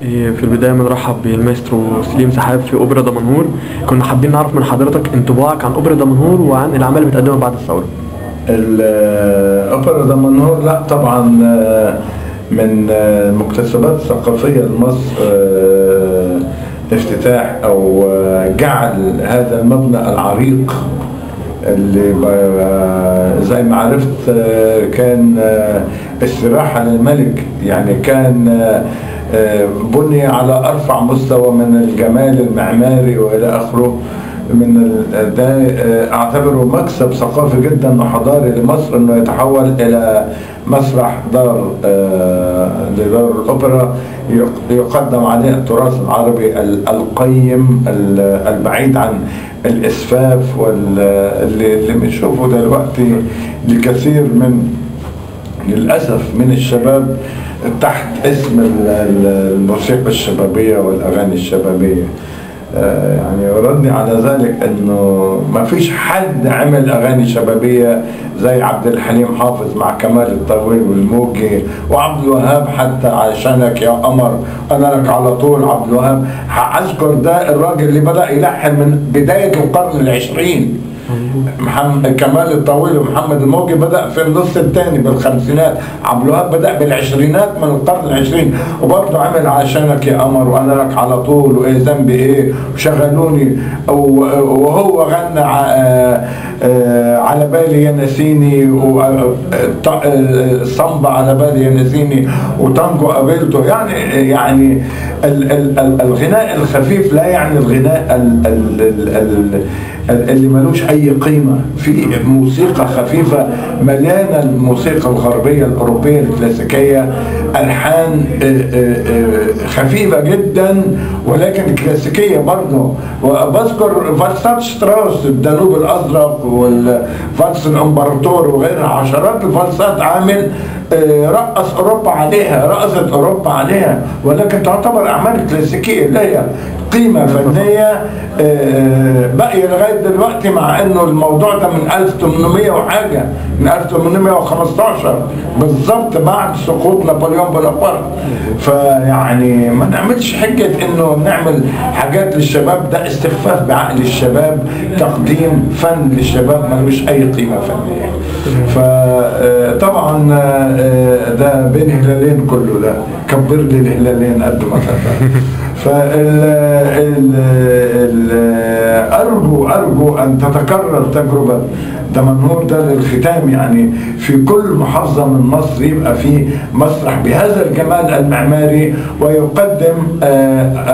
في البداية بنرحب بالمايسترو سليم سحاب في أوبرا دمنهور. كنا حابين نعرف من حضرتك انطباعك عن أوبرا دمنهور وعن الأعمال اللي بتقدمها بعد الثورة. أوبرا دمنهور لا طبعا من المكتسبات الثقافية لمصر افتتاح أو جعل هذا المبنى العريق اللي زي ما عرفت كان استراحة للملك، يعني كان بني على أرفع مستوى من الجمال المعماري وإلى آخره. من ده أعتبره مكسب ثقافي جدا وحضاري لمصر إنه يتحول إلى مسرح لدار الأوبرا يقدم عليه التراث العربي القيم البعيد عن الإسفاف واللي بنشوفه دلوقتي لكثير للأسف من الشباب تحت اسم الموسيقى الشبابية والأغاني الشبابية. يعني يردني على ذلك انه ما فيش حد عمل اغاني شبابيه زي عبد الحليم حافظ مع كمال الطويل والموجي وعبد الوهاب، حتى عشانك يا قمر انا لك على طول. عبد الوهاب اذكر ده الراجل اللي بدا يلحن من بدايه القرن العشرين. كمال الطويل ومحمد الموجي بدأ في النص الثاني بالخمسينات، عبد الوهاب بدأ بالعشرينات من القرن العشرين، وبرضه عمل عشانك يا قمر وانا لك على طول وايه ذنبي ايه وشغلوني، وهو غنى على بالي يا نسيني صنبة على بالي يا نسيني وتانجو قابلته. يعني الغناء الخفيف لا يعني الغناء اللي ملوش اي قيمه. في موسيقى خفيفه مليانه الموسيقى الغربيه الاوروبيه الكلاسيكيه، الحان خفيفه جدا ولكن كلاسيكيه برضه. وبذكر فالسات شتراوس الدانوب الازرق والفالس الامبراطور وغيرها، عشرات الفالسات عامل رقصت اوروبا عليها، ولكن تعتبر اعمال كلاسيكيه لها قيمه فنيه باقيه لغايه دلوقتي، مع انه الموضوع ده من 1800 وحاجه، من 1815 بالظبط بعد سقوط نابليون بونابرت. فيعني ما نعملش حجه انه نعمل حاجات للشباب، ده استخفاف بعقل الشباب، تقديم فن للشباب ملوش اي قيمه فنيه. فطبعا ده بين هلالين كله، ده كبر لي الهلالين قد ما تقدر. أرجو أن تتكرر تجربة دمنهور ده للختام، يعني في كل محافظة من مصر يبقى في مسرح بهذا الجمال المعماري ويقدم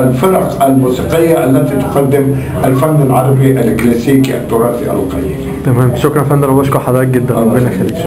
الفرق الموسيقية التي تقدم الفن العربي الكلاسيكي التراثي القيم. تمام، شكرا يا فندم وبشكر حضرتك جدا، ربنا يخليك.